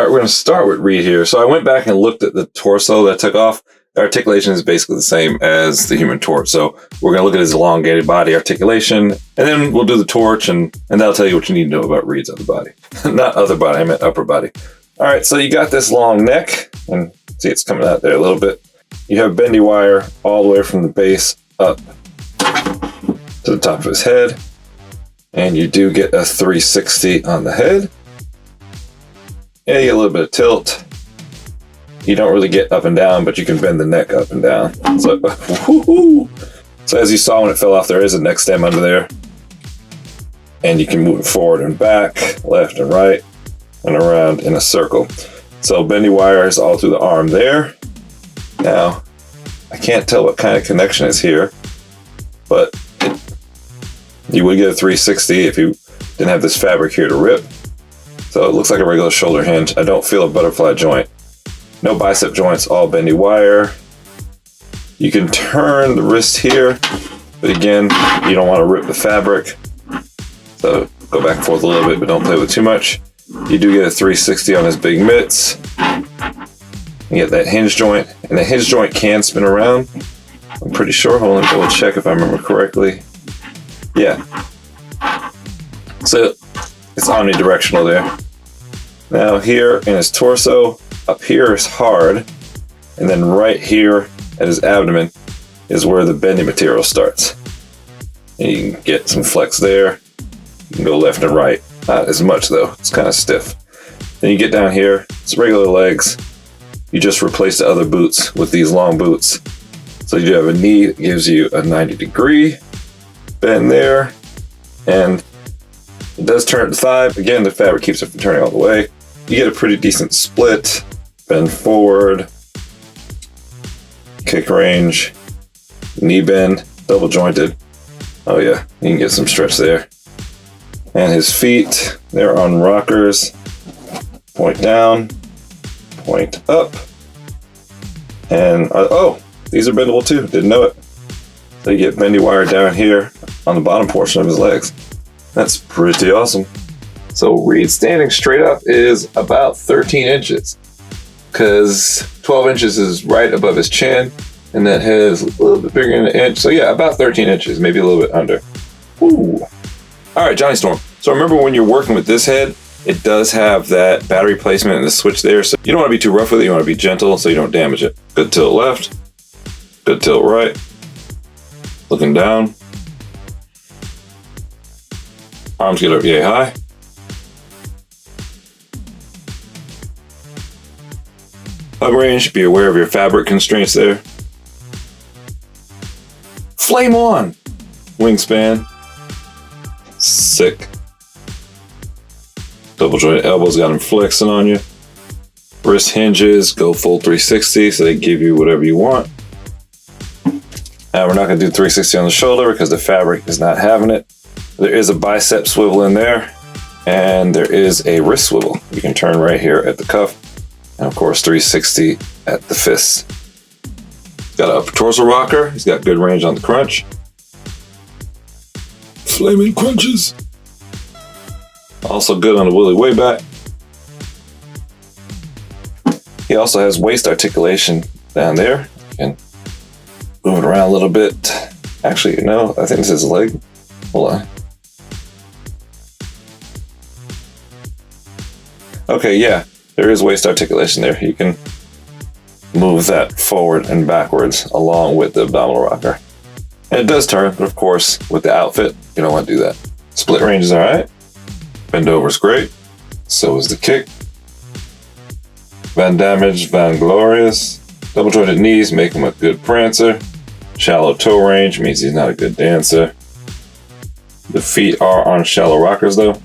right, we're going to start with Reed here. So I went back and looked at the torso that I took off. The articulation is basically the same as the human torch. So we're going to look at his elongated body articulation, and then we'll do the torch, and that'll tell you what you need to know about Reed's other body. Not other body, I meant upper body. All right, so you got this long neck, and see it's coming out there a little bit. You have bendy wire all the way from the base up to the top of his head, and you do get a 360 on the head. Yeah, you get a little bit of tilt. You don't really get up and down, but you can bend the neck up and down. So, so as you saw when it fell off, there is a neck stem under there. And you can move it forward and back, left and right, and around in a circle. So bendy wire is all through the arm there. Now, I can't tell what kind of connection is here, but you would get a 360 if you didn't have this fabric here to rip. So it looks like a regular shoulder hinge. I don't feel a butterfly joint. No bicep joints, all bendy wire. You can turn the wrist here, but again, you don't want to rip the fabric. So go back and forth a little bit, but don't play with too much. You do get a 360 on his big mitts. You get that hinge joint, and the hinge joint can spin around. I'm pretty sure. Hold on, double check if I remember correctly. Yeah. So it's omnidirectional there. Now here in his torso, up here is hard, and then right here at his abdomen is where the bendy material starts. And you can get some flex there. You can go left and right. Not as much though, it's kind of stiff. Then you get down here, it's regular legs. You just replace the other boots with these long boots. So you have a knee that gives you a 90-degree bend there, and it does turn at the thigh. Again, the fabric keeps it from turning all the way. You get a pretty decent split. Bend forward, kick range, knee bend, double jointed. Oh yeah, you can get some stretch there. And his feet, they're on rockers. Point down, point up. And oh, these are bendable too, didn't know it. So you get bendy wire down here on the bottom portion of his legs. That's pretty awesome. So Reed standing straight up is about 13 inches. Because 12 inches is right above his chin, and that head is a little bit bigger than an inch. So yeah, about 13 inches, maybe a little bit under. Ooh. All right, Johnny Storm. So remember when you're working with this head, it does have that battery placement and the switch there. So you don't want to be too rough with it. You want to be gentle so you don't damage it. Good tilt left, good tilt right. Looking down. Arms get up yay high. Hug range, be aware of your fabric constraints there. Flame on! Wingspan. Sick. Double jointed elbows got them flexing on you. Wrist hinges, go full 360 so they give you whatever you want. Now we're not going to do 360 on the shoulder because the fabric is not having it. There is a bicep swivel in there, and there is a wrist swivel. You can turn right here at the cuff. And of course, 360 at the fists. Got an upper torso rocker. He's got good range on the crunch. Flaming crunches. Also good on the willy way back. He also has waist articulation down there. You can move it around a little bit. Actually, no, I think this is his leg. Hold on. Okay, yeah. There is waist articulation there. You can move that forward and backwards along with the abdominal rocker. And it does turn, but of course, with the outfit, you don't want to do that. Split range is all right. Bend over is great. So is the kick. Van damaged, van glorious. Double jointed knees make him a good prancer. Shallow toe range means he's not a good dancer. The feet are on shallow rockers though.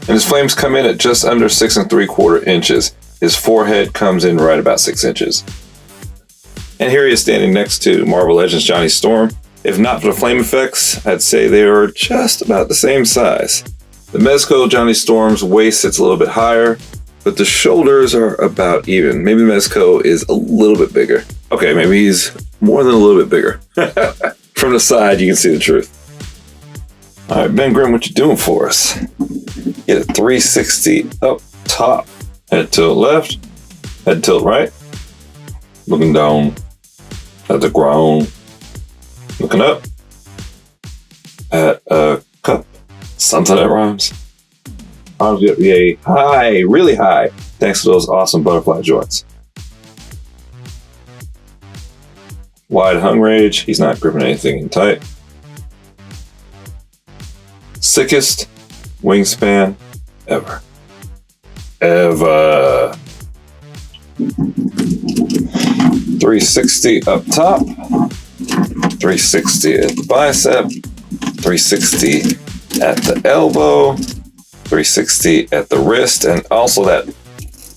And his flames come in at just under 6 3/4 inches. His forehead comes in right about 6 inches. And here he is standing next to Marvel Legends Johnny Storm. If not for the flame effects, I'd say they are just about the same size. The Mezco Johnny Storm's waist sits a little bit higher, but the shoulders are about even. Maybe Mezco is a little bit bigger. Okay, maybe he's more than a little bit bigger. From the side, you can see the truth. All right, Ben Grimm, what you doing for us? Get a 360 up top. Head tilt left, head tilt right. Looking down at the ground. Looking up at a cup. Something that rhymes. Arms get yay high, really high, thanks to those awesome butterfly joints. Wide hung range, he's not gripping anything in tight. Sickest wingspan ever. 360 up top, 360 at the bicep, 360 at the elbow, 360 at the wrist, and also that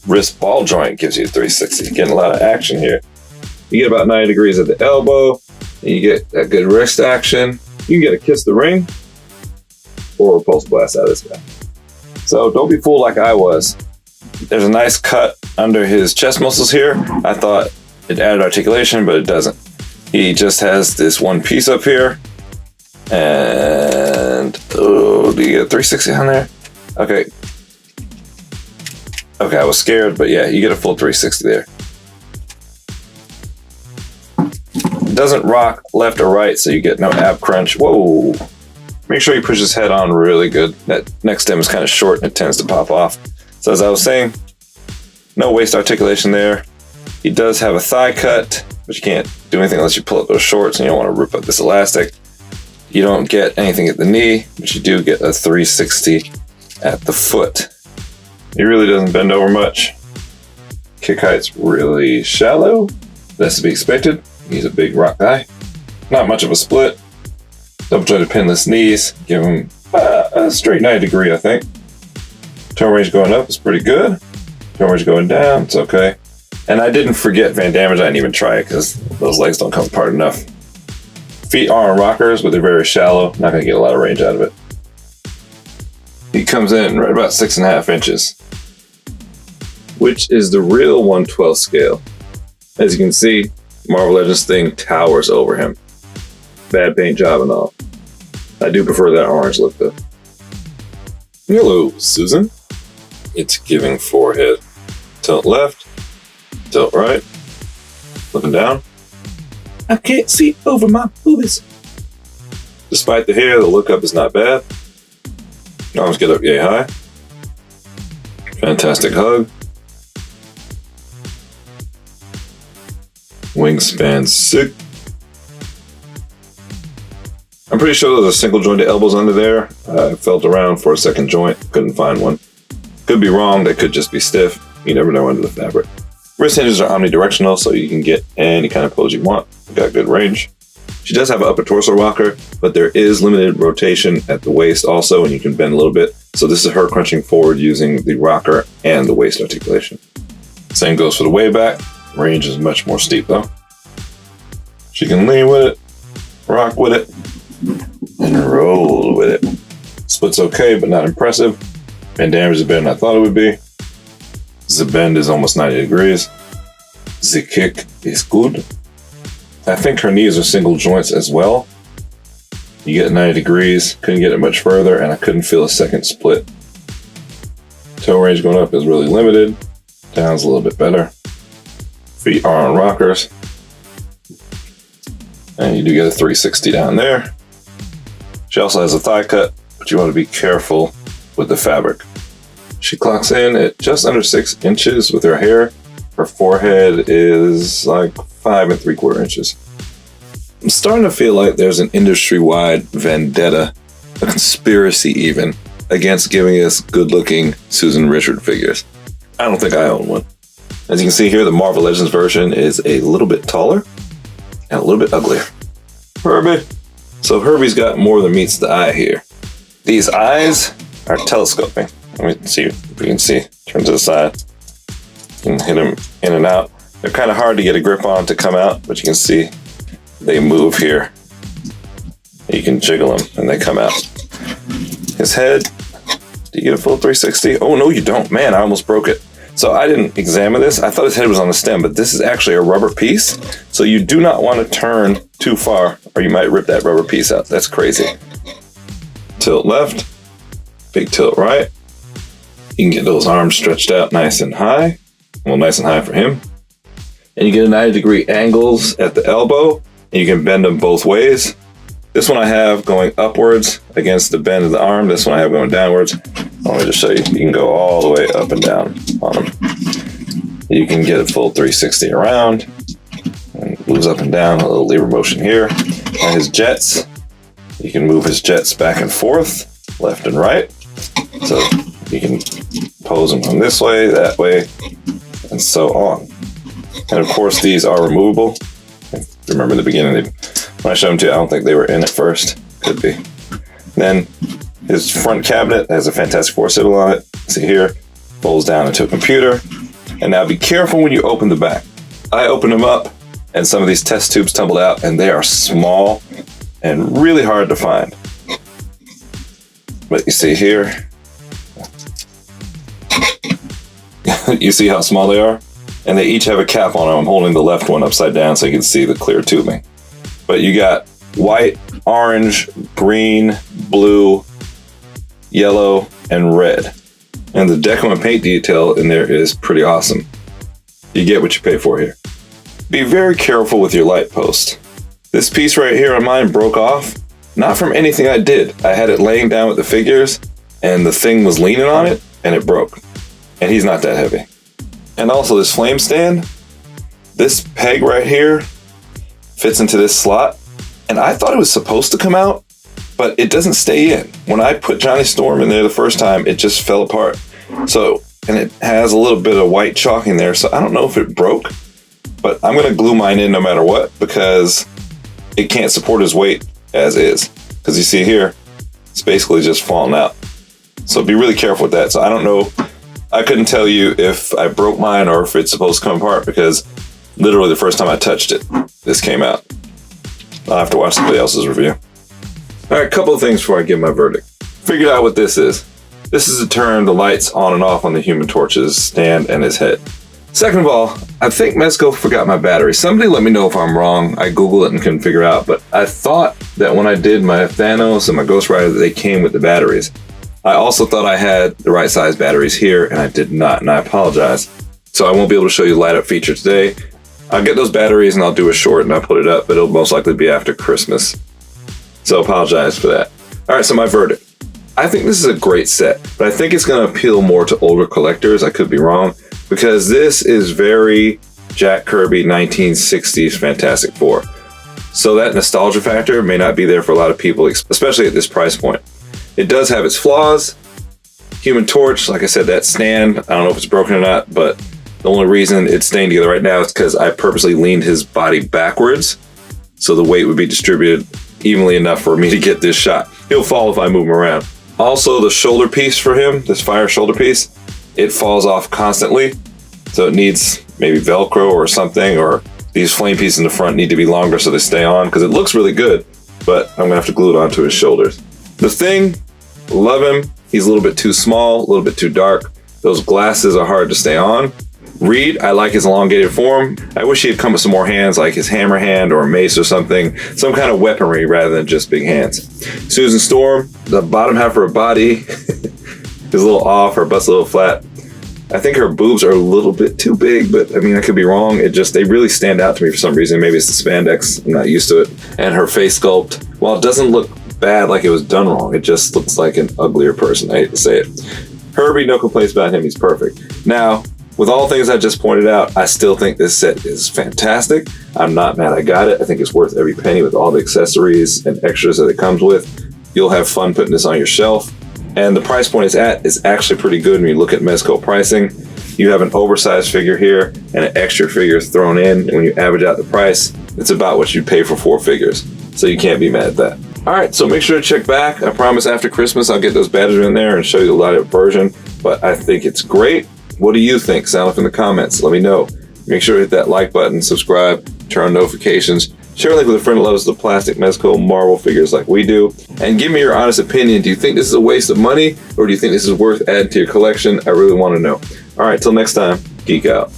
wrist ball joint gives you 360. Getting a lot of action here. You get about 90 degrees at the elbow, and you get that good wrist action. You can get a kiss the ring or a pulse blast out of this guy. So don't be fooled like I was. There's a nice cut under his chest muscles here. I thought it added articulation, but it doesn't. He just has this one piece up here. And, oh, do you get a 360 on there? Okay. Okay, I was scared, but yeah, you get a full 360 there. It doesn't rock left or right, so you get no ab crunch. Whoa. Make sure you push his head on really good. That neck stem is kind of short and it tends to pop off. So as I was saying, no waist articulation there. He does have a thigh cut, but you can't do anything unless you pull up those shorts and you don't want to rip up this elastic. You don't get anything at the knee, but you do get a 360 at the foot. He really doesn't bend over much. Kick height's really shallow. That's to be expected. He's a big rock guy. Not much of a split. Double jointed pinless knees. Give him a straight 90 degree, I think. Toe range going up is pretty good. Toe range going down, it's okay. And I didn't forget Van Damage. I didn't even try it because those legs don't come apart enough. Feet are on rockers, but they're very shallow. Not going to get a lot of range out of it. He comes in right about 6.5 inches, which is the real 1/12 scale. As you can see, Marvel Legends thing towers over him. Bad paint job and all. I do prefer that orange look though. Hello, Susan. It's giving forehead. Tilt left, tilt right. Looking down. I can't see over my boobies. Despite the hair, the look up is not bad. Arms get up yay high. Fantastic hug. Wingspan sick. I'm pretty sure there's a single jointed elbows under there. I felt around for a second joint, couldn't find one. Could be wrong, they could just be stiff. You never know under the fabric. Wrist hinges are omnidirectional, so you can get any kind of pose you want. Got good range. She does have an upper torso rocker, but there is limited rotation at the waist also, and you can bend a little bit. So this is her crunching forward using the rocker and the waist articulation. Same goes for the way back. Range is much more steep though. She can lean with it, rock with it, and roll with it. Split's okay, but not impressive. Van Damage is better than I thought it would be. The bend is almost 90 degrees. The kick is good. I think her knees are single joints as well. You get 90 degrees, couldn't get it much further, and I couldn't feel a second split. Toe range going up is really limited. Down's a little bit better. Feet are on rockers. And you do get a 360 down there. She also has a thigh cut, but you want to be careful with the fabric. She clocks in at just under 6 inches with her hair. Her forehead is like 5 3/4 inches. I'm starting to feel like there's an industry-wide vendetta, a conspiracy even, against giving us good-looking Susan Richard figures. I don't think I own one. As you can see here, the Marvel Legends version is a little bit taller and a little bit uglier. H.E.R.B.I.E. So H.E.R.B.I.'s got more than meets the eye here. These eyes are telescoping. Let me see if we can see. Turn to the side. You can hit them in and out. They're kind of hard to get a grip on to come out, but you can see they move here. You can jiggle them and they come out. His head, do you get a full 360? Oh, no, you don't. Man, I almost broke it. So I didn't examine this. I thought his head was on the stem, but this is actually a rubber piece. So you do not want to turn too far or you might rip that rubber piece out. That's crazy. Tilt left, big tilt right. You can get those arms stretched out nice and high. Well, nice and high for him. And you get a 90-degree angles at the elbow, and you can bend them both ways. This one I have going upwards against the bend of the arm. This one I have going downwards. Let me just show you. You can go all the way up and down on them. You can get a full 360 around. And moves up and down, a little lever motion here. And his jets, you can move his jets back and forth, left and right. So you can pose them on this way, that way, and so on. And of course, these are removable. Remember in the beginning, when I showed them to you, I don't think they were in at first. Could be. Then his front cabinet has a Fantastic Four symbol on it. See here, folds down into a computer. And now be careful when you open the back. I opened them up, and some of these test tubes tumbled out, and they are small and really hard to find. But you see here, you see how small they are? And they each have a cap on them. I'm holding the left one upside down so you can see the clear tubing. But you got white, orange, green, blue, yellow, and red. And the deco and paint detail in there is pretty awesome. You get what you pay for here. Be very careful with your light post. This piece right here on mine broke off, not from anything I did. I had it laying down with the figures, and the thing was leaning on it, and it broke. And he's not that heavy. And also this flame stand, this peg right here fits into this slot. And I thought it was supposed to come out, but it doesn't stay in. When I put Johnny Storm in there the first time, it just fell apart. So, and it has a little bit of white chalk in there, so I don't know if it broke, but I'm gonna glue mine in no matter what because it can't support his weight as is. Because you see here, it's basically just falling out. So be really careful with that. So I don't know, I couldn't tell you if I broke mine or if it's supposed to come apart because literally the first time I touched it, this came out. I'll have to watch somebody else's review. All right, a couple of things before I give my verdict. Figured out what this is. This is to turn the lights on and off on the Human Torch's stand and his head. Second of all, I think Mezco forgot my battery. Somebody let me know if I'm wrong. I Googled it and couldn't figure it out, but I thought that when I did my Thanos and my Ghost Rider that they came with the batteries. I also thought I had the right size batteries here, and I did not, and I apologize. So I won't be able to show you the light up feature today. I'll get those batteries and I'll do a short and I'll put it up, but it'll most likely be after Christmas. So apologize for that. All right, so my verdict. I think this is a great set, but I think it's going to appeal more to older collectors. I could be wrong, because this is very Jack Kirby 1960s Fantastic Four. So that nostalgia factor may not be there for a lot of people, especially at this price point. It does have its flaws. Human Torch, like I said, that stand, I don't know if it's broken or not, but the only reason it's staying together right now is because I purposely leaned his body backwards so the weight would be distributed evenly enough for me to get this shot. He'll fall if I move him around. Also, the shoulder piece for him, this fire shoulder piece, it falls off constantly. So it needs maybe Velcro or something, or these flame pieces in the front need to be longer so they stay on, because it looks really good, but I'm gonna have to glue it onto his shoulders. The Thing, love him. He's a little bit too small, a little bit too dark. Those glasses are hard to stay on. Reed, I like his elongated form. I wish he had come with some more hands, like his hammer hand or a mace or something, some kind of weaponry rather than just big hands. Susan Storm, the bottom half of her body is a little off, her butt's a little flat. I think her boobs are a little bit too big, but I mean, I could be wrong. They really stand out to me for some reason. Maybe it's the spandex, I'm not used to it. And her face sculpt, while it doesn't look bad like it was done wrong, it just looks like an uglier person. I hate to say it. H.E.R.B.I.E, no complaints about him, he's perfect. Now, with all things I just pointed out, I still think this set is fantastic. I'm not mad I got it. I think it's worth every penny with all the accessories and extras that it comes with. You'll have fun putting this on your shelf. And the price point it's at is actually pretty good when you look at Mezco pricing. You have an oversized figure here and an extra figure thrown in. And when you average out the price, it's about what you'd pay for 4 figures. So you can't be mad at that. All right, so make sure to check back. I promise after Christmas, I'll get those batteries in there and show you the light up version. But I think it's great. What do you think? Sound off in the comments. Let me know. Make sure to hit that like button, subscribe, turn on notifications, share a link with a friend who loves the plastic Mezco Marvel figures like we do, and give me your honest opinion. Do you think this is a waste of money, or do you think this is worth adding to your collection? I really want to know. All right, till next time, geek out.